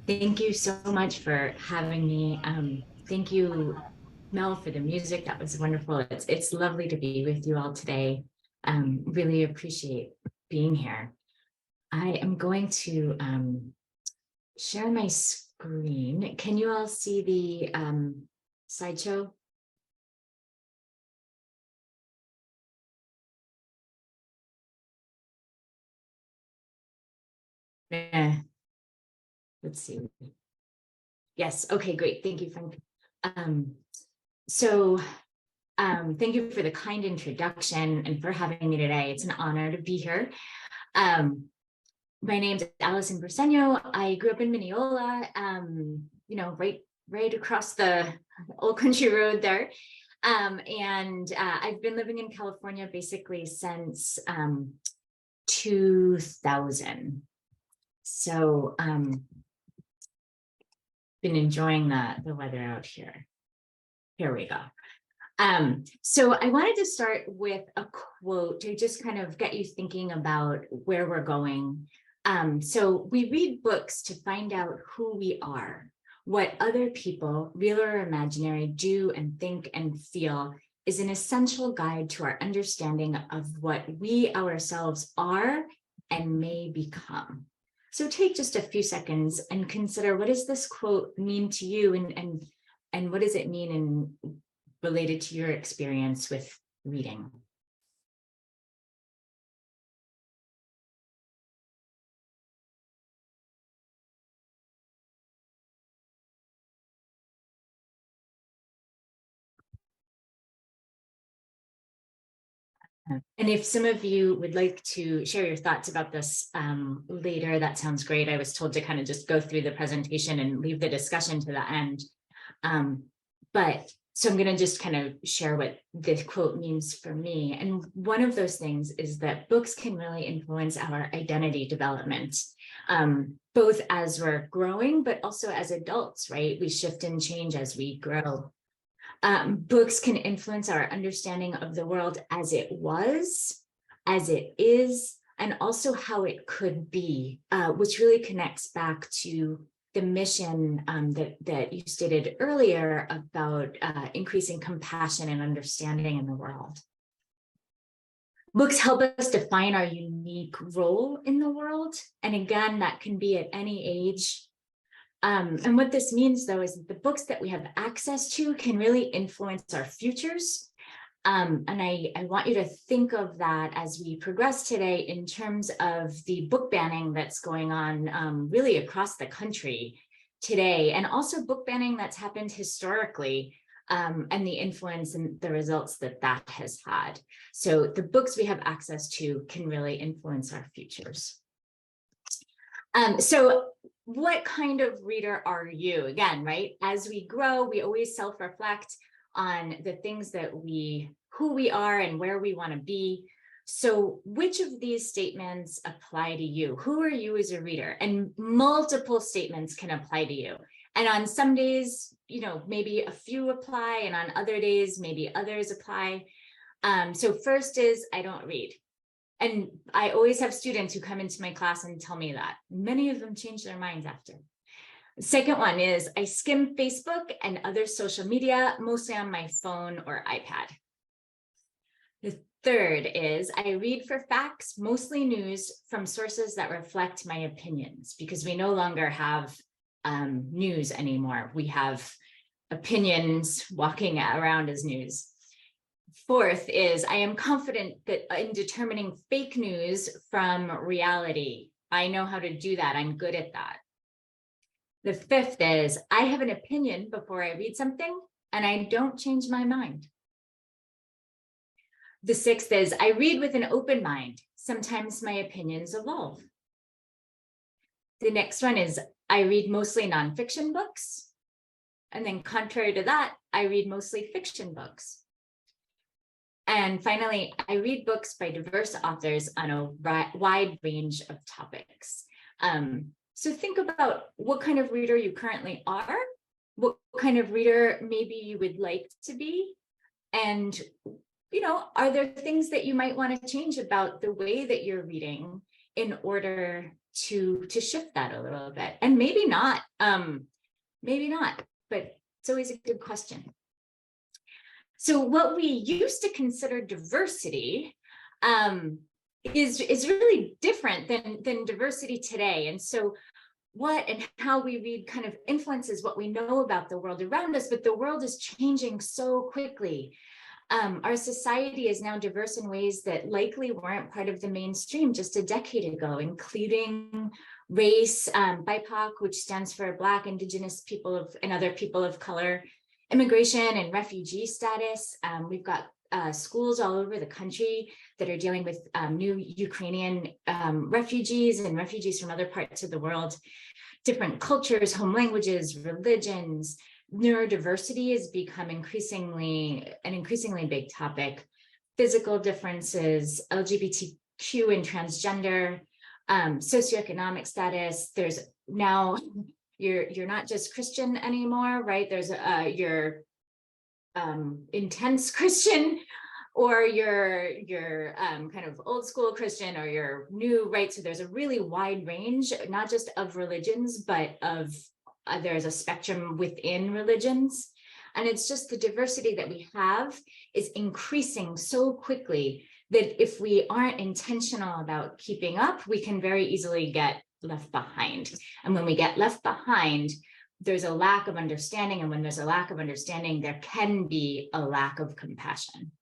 Thank you so much for having me. Thank you, Mel, for the music. That was wonderful. It's lovely to be with you all today. Really appreciate being here. I am going to share my screen. Can you all see the slideshow? Eh, let's see. Yes. Okay, great. Thank you, Frank. Um, so thank you for the kind introduction and for having me today. It's an honor to be here. My name's Allison Briceno. I grew up in Mineola, right across the old country road there. I've been living in California basically since 2000. So been enjoying the weather out here. Here we go. So I wanted to start with a quote to just kind of get you thinking about where we're going. So we read books to find out who we are, what other people, real or imaginary, do and think and feel is an essential guide to our understanding of what we ourselves are and may become. So take just a few seconds and consider, what does this quote mean to you, and what does it mean related to your experience with reading? And if some of you would like to share your thoughts about this later, that sounds great. I was told to kind of just go through the presentation and leave the discussion to the end. So I'm going to just kind of share what this quote means for me. And one of those things is that books can really influence our identity development, both as we're growing, but also as adults, right? We shift and change as we grow. Books can influence our understanding of the world as it was, as it is, and also how it could be, which really connects back to the mission that you stated earlier about increasing compassion and understanding in the world. Books help us define our unique role in the world. And again, that can be at any age. And what this means, though, is that the books that we have access to can really influence our futures. And I want you to think of that as we progress today in terms of the book banning that's going on really across the country today, and also book banning that's happened historically, and the influence and the results that that has had. So the books we have access to can really influence our futures. So what kind of reader are you? Again, right? As we grow, we always self-reflect on the things that who we are and where we want to be. So which of these statements apply to you? Who are you as a reader? And multiple statements can apply to you. And on some days, maybe a few apply, and on other days, maybe others apply. So first is, I don't read. And I always have students who come into my class and tell me that. Many of them change their minds after. The second one is, I skim Facebook and other social media, mostly on my phone or iPad. The third is, I read for facts, mostly news from sources that reflect my opinions, because we no longer have news anymore. We have opinions walking around as news. Fourth is, I am confident that in determining fake news from reality. I know how to do that. I'm good at that. The fifth is, I have an opinion before I read something, and I don't change my mind. The sixth is, I read with an open mind. Sometimes my opinions evolve. The next one is, I read mostly nonfiction books. And then contrary to that, I read mostly fiction books. And finally, I read books by diverse authors on a wide range of topics. So think about what kind of reader you currently are, what kind of reader maybe you would like to be, and are there things that you might want to change about the way that you're reading in order to shift that a little bit? And maybe not, but it's always a good question. So what we used to consider diversity is really different than diversity today. And so what and how we read kind of influences what we know about the world around us, but the world is changing so quickly. Our society is now diverse in ways that likely weren't part of the mainstream just a decade ago, including race, BIPOC, which stands for Black, Indigenous people and other people of color, immigration and refugee status. We've got schools all over the country that are dealing with new Ukrainian refugees and refugees from other parts of the world, different cultures, home languages, religions. Neurodiversity has become an increasingly big topic. Physical differences, LGBTQ and transgender, socioeconomic status. There's now, you're not just Christian anymore, right? There's you're intense Christian, or you're kind of old school Christian, or you're new, right? So there's a really wide range, not just of religions, but of there's a spectrum within religions. And it's just the diversity that we have is increasing so quickly that if we aren't intentional about keeping up, we can very easily get left behind. And when we get left behind, there's a lack of understanding. And when there's a lack of understanding, there can be a lack of compassion.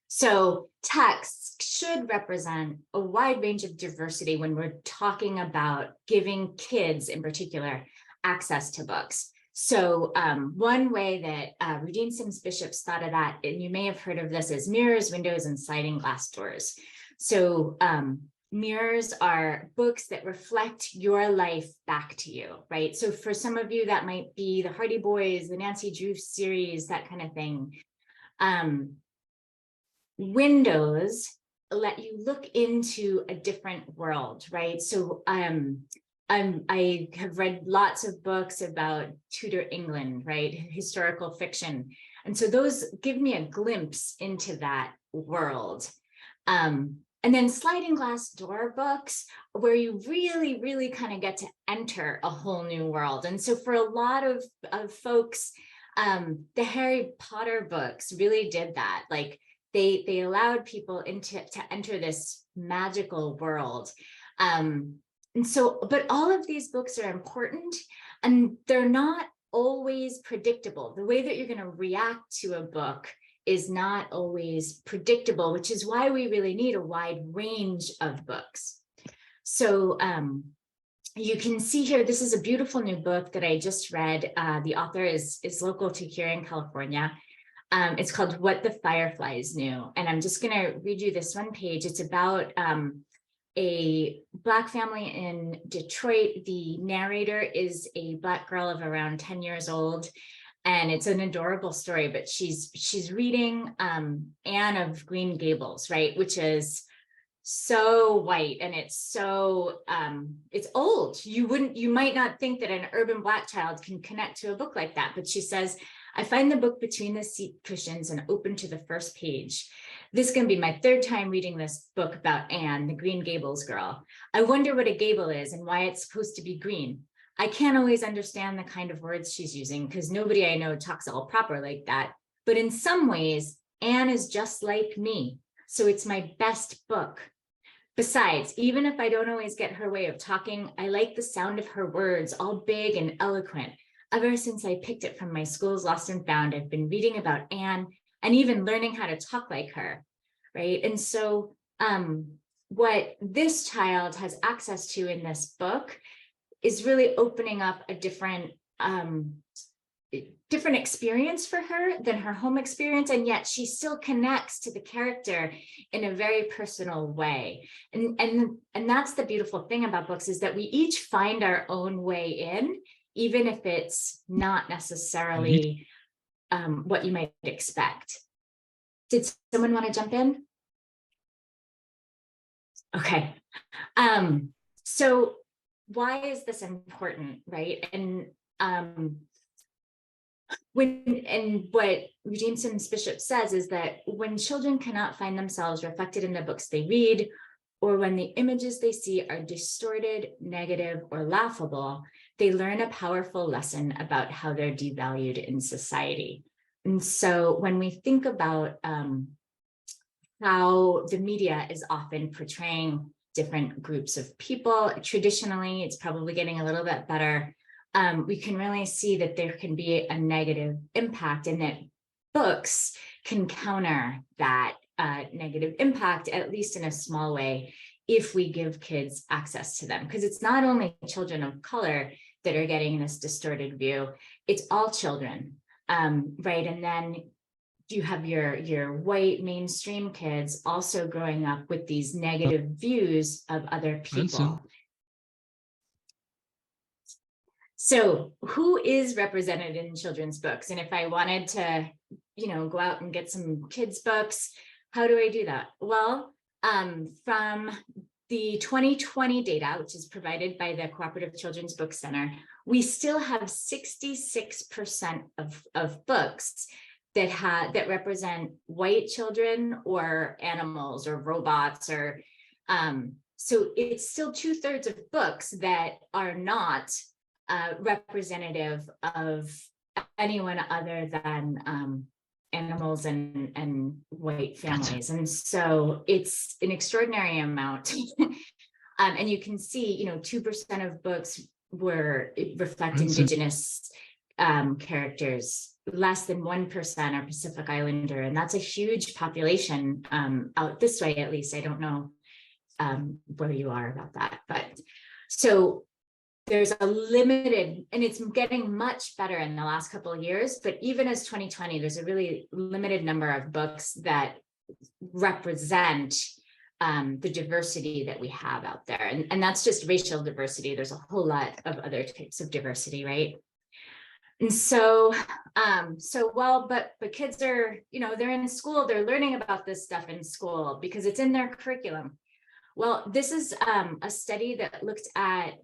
So texts should represent a wide range of diversity when we're talking about giving kids in particular access to books. So one way that Rudine Sims Bishops thought of that, and you may have heard of this, is mirrors, windows, and sliding glass doors. So mirrors are books that reflect your life back to you, right? So for some of you, that might be the Hardy Boys, the Nancy Drew series, that kind of thing. Windows let you look into a different world, right? So I have read lots of books about Tudor England, right? Historical fiction. And so those give me a glimpse into that world. And then sliding glass door books, where you really, really kind of get to enter a whole new world. And so for a lot of folks, the Harry Potter books really did that. Like they allowed people to enter this magical world. And so, but all of these books are important, and they're not always predictable. The way that you're going to react to a book is not always predictable, which is why we really need a wide range of books. So you can see here, this is a beautiful new book that I just read. The author is local to here in California. It's called What the Fireflies Knew. And I'm just going to read you this one page. It's about a Black family in Detroit. The narrator is a Black girl of around 10 years old. And it's an adorable story, but she's reading Anne of Green Gables, right? Which is so white, and it's so, it's old. You might not think that an urban Black child can connect to a book like that, but she says, I find the book between the seat cushions and open to the first page. This is going to be my third time reading this book about Anne, the Green Gables girl. I wonder what a gable is and why it's supposed to be green. I can't always understand the kind of words she's using because nobody I know talks all proper like that. But in some ways, Anne is just like me. So it's my best book. Besides, even if I don't always get her way of talking, I like the sound of her words, all big and eloquent. Ever since I picked it from my school's Lost and Found, I've been reading about Anne and even learning how to talk like her, right? And so what this child has access to in this book is really opening up a different experience for her than her home experience, and yet she still connects to the character in a very personal way. And that's the beautiful thing about books, is that we each find our own way in, even if it's not necessarily what you might expect. Did someone want to jump in? Okay. So why is this important, right? And what Rudine Sims Bishop says is that when children cannot find themselves reflected in the books they read, or when the images they see are distorted, negative, or laughable, they learn a powerful lesson about how they're devalued in society. And so when we think about how the media is often portraying different groups of people, traditionally, it's probably getting a little bit better. We can really see that there can be a negative impact, and that books can counter that negative impact, at least in a small way, if we give kids access to them. Because it's not only children of color that are getting this distorted view, it's all children, right? And then you have your white mainstream kids also growing up with these negative views of other people. So who is represented in children's books? And if I wanted to, go out and get some kids' books, how do I do that? Well, from the 2020 data, which is provided by the Cooperative Children's Book Center, we still have 66% of books that represent white children or animals or robots, or so it's still 2/3 of books that are not representative of anyone other than animals and white families. And so it's an extraordinary amount. And you can see, 2% of books reflect Indigenous characters, less than 1% are Pacific Islander, and that's a huge population out this way, at least. I don't know where you are about that, but so there's a limited, and it's getting much better in the last couple of years, but even as 2020, there's a really limited number of books that represent the diversity that we have out there. And that's just racial diversity. There's a whole lot of other types of diversity, right? And so, but kids are, they're in school, they're learning about this stuff in school because it's in their curriculum. Well, this is a study that looked at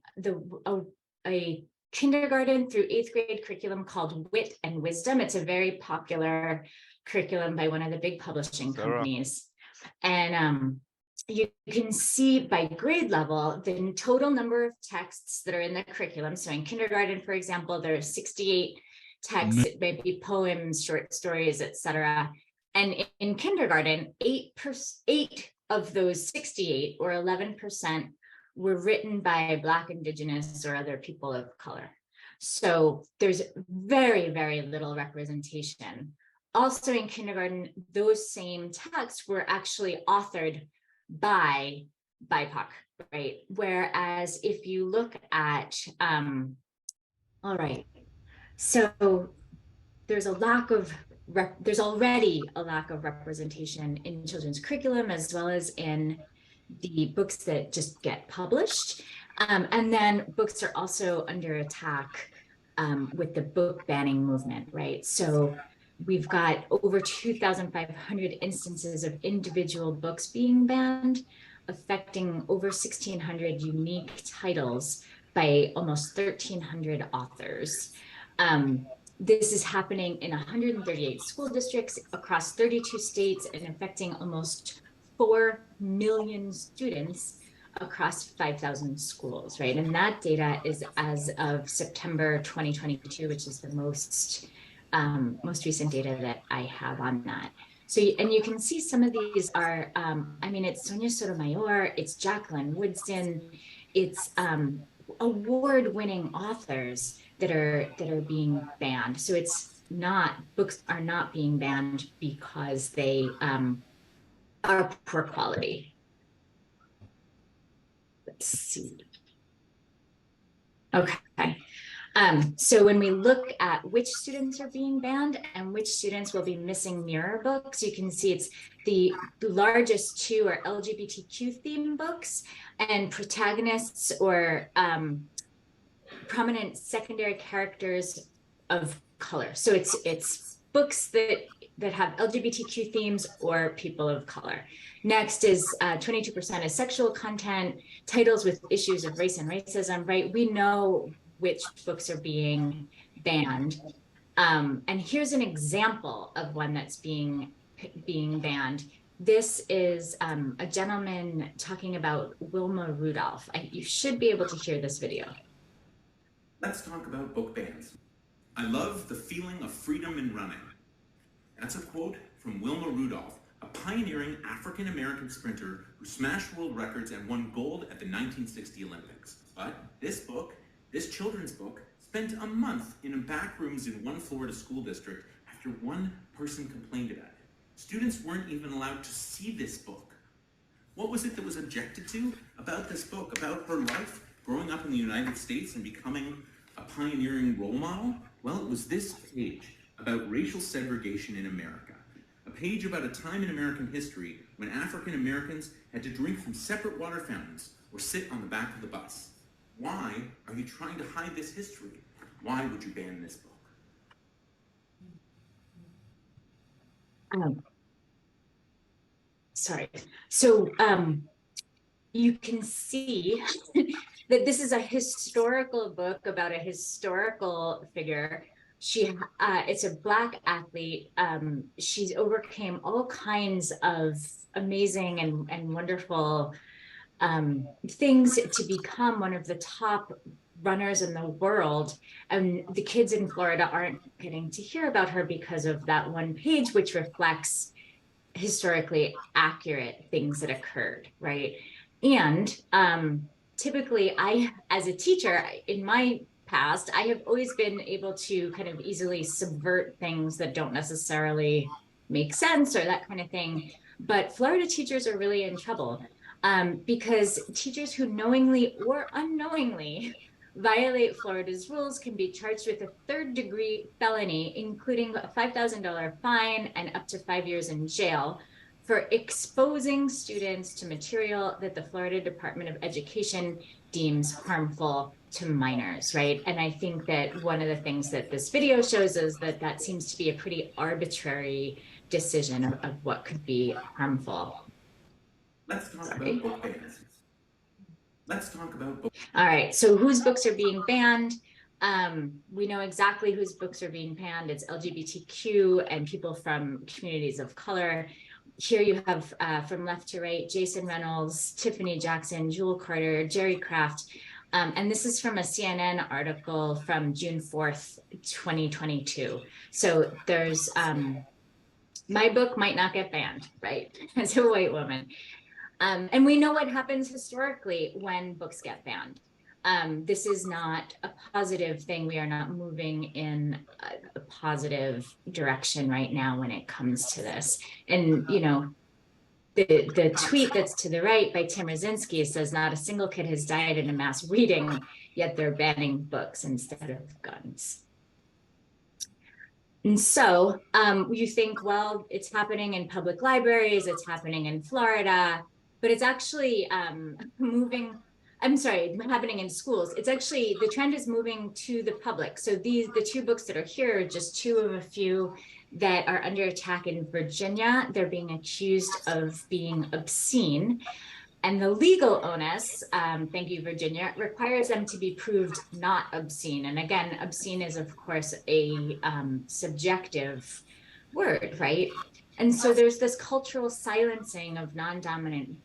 a kindergarten through 8th grade curriculum called Wit and Wisdom. It's a very popular curriculum by one of the big publishing companies. And you can see by grade level the total number of texts that are in the curriculum. So in kindergarten, for example, there are 68 texts, it may be poems, short stories, etc. And in kindergarten, 8 of those 68, or 11%, were written by Black, Indigenous, or other people of color. So there's very, very little representation. Also in kindergarten, those same texts were actually authored by BIPOC, right? Whereas if you look at, all right, so there's already a lack of representation in children's curriculum, as well as in the books that just get published. And then books are also under attack with the book banning movement, right? So we've got over 2,500 instances of individual books being banned, affecting over 1,600 unique titles by almost 1,300 authors. This is happening in 138 school districts across 32 states and affecting almost 4 million students across 5,000 schools, right? And that data is as of September 2022, which is the most recent data that I have on that. So, and you can see some of these are, it's Sonia Sotomayor, it's Jacqueline Woodson, it's award-winning authors that are being banned. So it's not, books are not being banned because they are poor quality. Let's see. Okay. So when we look at which students are being banned and which students will be missing mirror books, you can see it's the largest two are LGBTQ theme books and protagonists or prominent secondary characters of color. So it's books that have LGBTQ themes or people of color. Next is 22% is sexual content, titles with issues of race and racism, right? We know which books are being banned. And here's an example of one that's being banned. This is a gentleman talking about Wilma Rudolph. You should be able to hear this video. Let's talk about book bans. I love the feeling of freedom in running. That's a quote from Wilma Rudolph, a pioneering African-American sprinter who smashed world records and won gold at the 1960 Olympics. But this book, this children's book, spent a month in back rooms in one Florida school district after one person complained about it. Students weren't even allowed to see this book. What was it that was objected to about this book, about her life growing up in the United States and becoming a pioneering role model? Well, it was this page about racial segregation in America. A page about a time in American history when African Americans had to drink from separate water fountains or sit on the back of the bus. Why are you trying to hide this history? Why would you ban this book? Sorry. So you can see that this is a historical book about a historical figure. It's a Black athlete. She's overcame all kinds of amazing and wonderful things to become one of the top runners in the world. And the kids in Florida aren't getting to hear about her because of that one page, which reflects historically accurate things that occurred, right? And typically as a teacher in my past, I have always been able to kind of easily subvert things that don't necessarily make sense or that kind of thing. But Florida teachers are really in trouble because teachers who knowingly or unknowingly violate Florida's rules can be charged with a third-degree felony, including a $5,000 fine and up to 5 years in jail for exposing students to material that the Florida Department of Education deems harmful to minors, right? And I think that one of the things that this video shows is that that seems to be a pretty arbitrary decision of what could be harmful. Let's talk about book bans. Let's talk about books. All right, so whose books are being banned? We know exactly whose books are being banned. It's LGBTQ and people from communities of color. Here you have from left to right, Jason Reynolds, Tiffany Jackson, Jewel Carter, Jerry Kraft. And this is from a CNN article from June 4th, 2022. So there's, my book might not get banned, right? As a white woman. And we know what happens historically when books get banned. This is not a positive thing. We are not moving in a positive direction right now when it comes to this. And, you know, the tweet that's to the right by Tim Rosinski says not a single kid has died in a mass reading, yet they're banning books instead of guns. And so you think, well, it's happening in public libraries, it's happening in Florida, but it's actually happening in schools. It's actually, the trend is moving to the public. So the two books that are here are just two of a few that are under attack in Virginia. They're being accused of being obscene. And the legal onus, thank you, Virginia, requires them to be proved not obscene. And again, obscene is, of course, a subjective word, right? And so there's this cultural silencing of non-dominant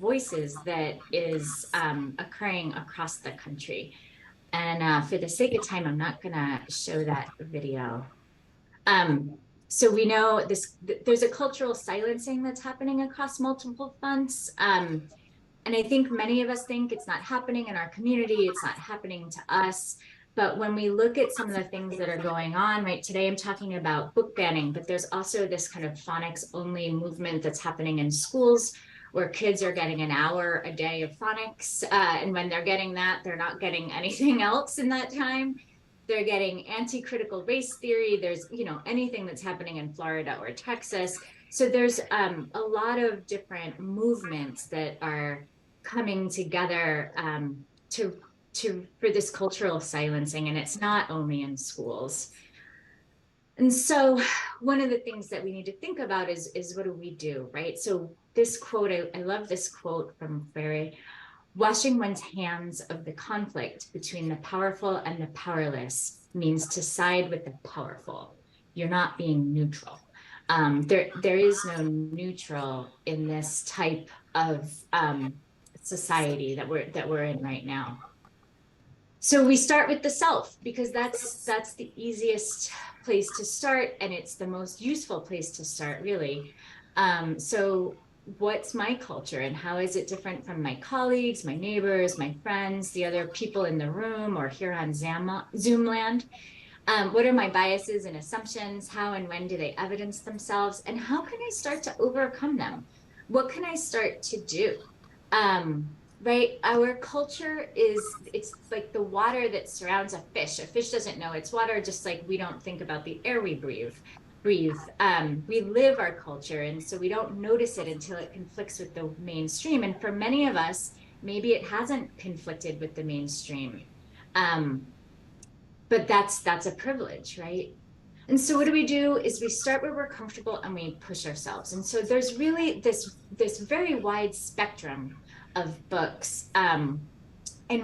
voices that is occurring across the country. And for the sake of time, I'm not gonna show that video. So we know there's a cultural silencing that's happening across multiple fronts. And I think many of us think it's not happening in our community, it's not happening to us. But when we look at some of the things that are going on, right, today I'm talking about book banning, but there's also this kind of phonics only movement that's happening in schools where kids are getting an hour a day of phonics. And when they're getting that, they're not getting anything else in that time. They're getting anti-critical race theory. There's, you know, anything that's happening in Florida or Texas. So there's a lot of different movements that are coming together for this cultural silencing, and it's not only in schools. And so one of the things that we need to think about is what do we do, right? So this quote, I love this quote from Freire: washing one's hands of the conflict between the powerful and the powerless means to side with the powerful. You're not being neutral. There is no neutral in this type of society that we're in right now. So we start with the self because that's the easiest place to start, and it's the most useful place to start, really. So what's my culture and how is it different from my colleagues, my neighbors, my friends, the other people in the room or here on Zoom land? What are my biases and assumptions? How and when do they evidence themselves? And how can I start to overcome them? What can I start to do? Right? Our culture it's like the water that surrounds a fish. A fish doesn't know it's water, just like we don't think about the air we breathe. We live our culture, and so we don't notice it until it conflicts with the mainstream. And for many of us, maybe it hasn't conflicted with the mainstream. Um, but that's a privilege, right? And so what do? Is we start where we're comfortable and we push ourselves. And so there's really this very wide spectrum of books and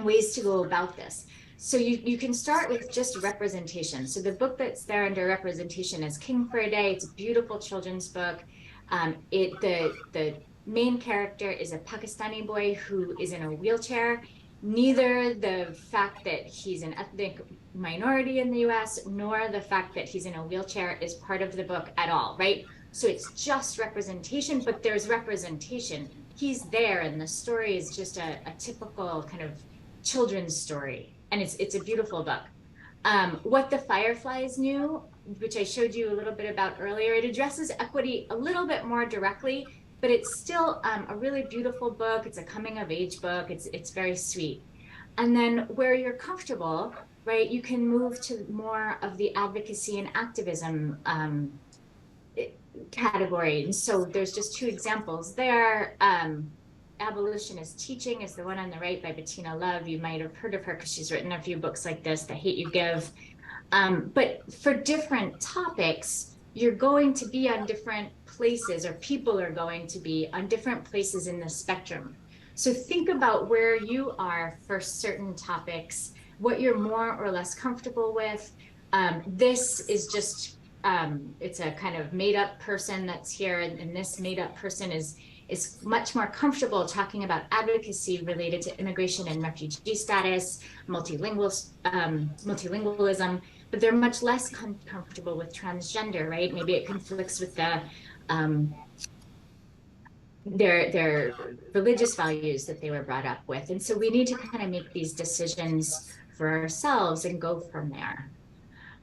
ways to go about this. So you can start with just representation. So the book that's there under representation is King for a Day. It's a beautiful children's book. The main character is a Pakistani boy who is in a wheelchair. Neither the fact that he's an ethnic minority in the US, nor the fact that he's in a wheelchair is part of the book at all, right? So it's just representation, but there's representation. He's there, and the story is just a typical kind of children's story, and it's a beautiful book. What the Fireflies Knew, which I showed you a little bit about earlier, it addresses equity a little bit more directly, but it's still a really beautiful book. It's a coming of age book. It's very sweet. And then where you're comfortable, right, you can move to more of the advocacy and activism category. And so there's just two examples there. Abolitionist Teaching is the one on the right by Bettina Love. You might have heard of her because she's written a few books like this, The Hate You Give. But for different topics, you're going to be on different places, or people are going to be on different places in the spectrum. So think about where you are for certain topics, what you're more or less comfortable with. This is just, it's a kind of made up person that's here, and this made up person is much more comfortable talking about advocacy related to immigration and refugee status, multilingualism, but they're much less comfortable with transgender, right? Maybe it conflicts with their religious values that they were brought up with. And so we need to kind of make these decisions for ourselves and go from there.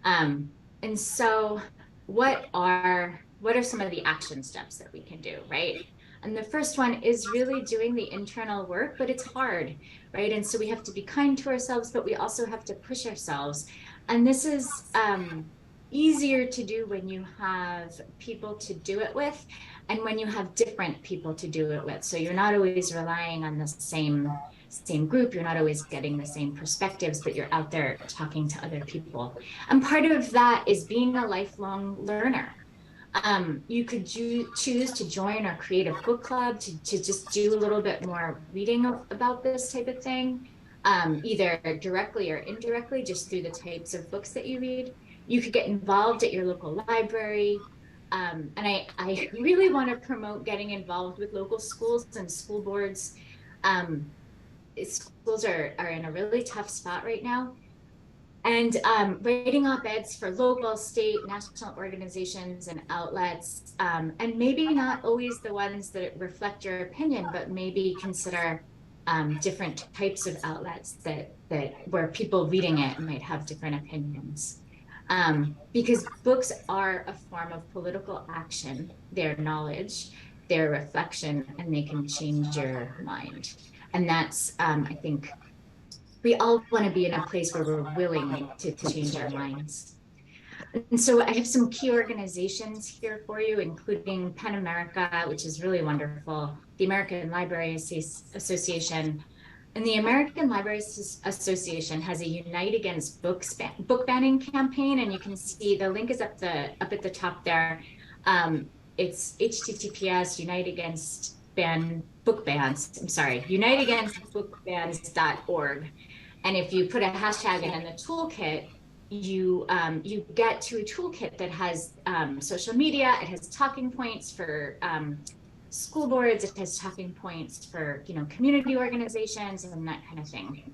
And so what are some of the action steps that we can do, right? And the first one is really doing the internal work, but it's hard, right? And so we have to be kind to ourselves, but we also have to push ourselves. And this is easier to do when you have people to do it with, and when you have different people to do it with. So you're not always relying on the same group, you're not always getting the same perspectives, but you're out there talking to other people. And part of that is being a lifelong learner. You could choose to join or create a book club to just do a little bit more reading about this type of thing, either directly or indirectly, just through the types of books that you read. You could get involved at your local library. And I really want to promote getting involved with local schools and school boards. Schools are in a really tough spot right now. And writing op-eds for local, state, national organizations and outlets, and maybe not always the ones that reflect your opinion, but maybe consider different types of outlets that where people reading it might have different opinions. Because books are a form of political action, their knowledge, their reflection, and they can change your mind. And that's, I think, we all want to be in a place where we're willing to change our minds. And so I have some key organizations here for you, including PEN America, which is really wonderful, the American Library Association. And the American Library Association has a Unite Against book banning campaign, and you can see the link is up at the top there. It's HTTPS uniteagainstbookbans.org. And if you put a hashtag in the toolkit, you get to a toolkit that has social media, it has talking points for school boards, it has talking points for community organizations and that kind of thing.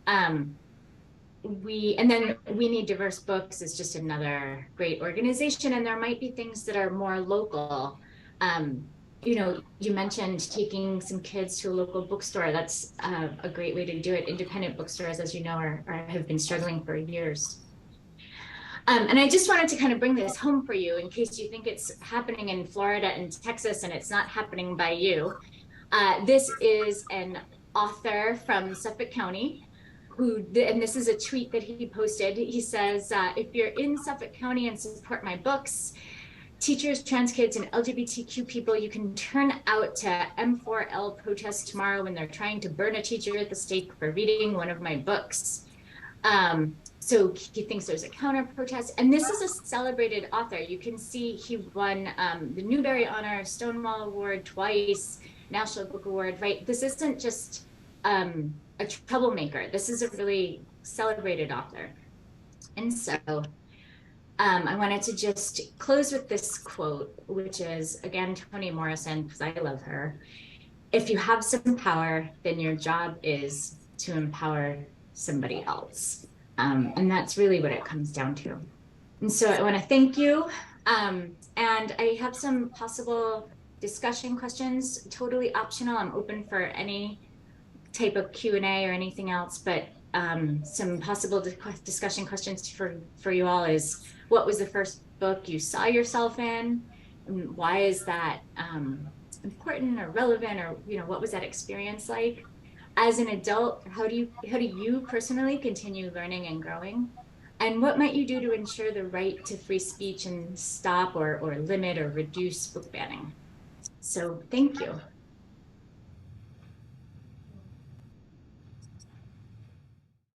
And then We Need Diverse Books is just another great organization, and there might be things that are more local. You mentioned taking some kids to a local bookstore. That's a great way to do it. Independent bookstores, as you know, have been struggling for years. And I just wanted to kind of bring this home for you in case you think it's happening in Florida and Texas and it's not happening by you. This is an author from Suffolk County and this is a tweet that he posted. He says, if you're in Suffolk County and support my books, teachers, trans kids, and LGBTQ people, you can turn out to M4L protests tomorrow when they're trying to burn a teacher at the stake for reading one of my books. So he thinks there's a counter protest. And this is a celebrated author. You can see he won the Newbery Honor, Stonewall Award twice, National Book Award, right? This isn't just a troublemaker. This is a really celebrated author. And so I wanted to just close with this quote, which is, again, Toni Morrison, because I love her. If you have some power, then your job is to empower somebody else. And that's really what it comes down to. And so I want to thank you. And I have some possible discussion questions, totally optional. I'm open for any type of Q&A or anything else, but some possible discussion questions for you all is, what was the first book you saw yourself in? And why is that important or relevant, or what was that experience like? As an adult, how do you personally continue learning and growing? And what might you do to ensure the right to free speech and stop or limit or reduce book banning? So thank you.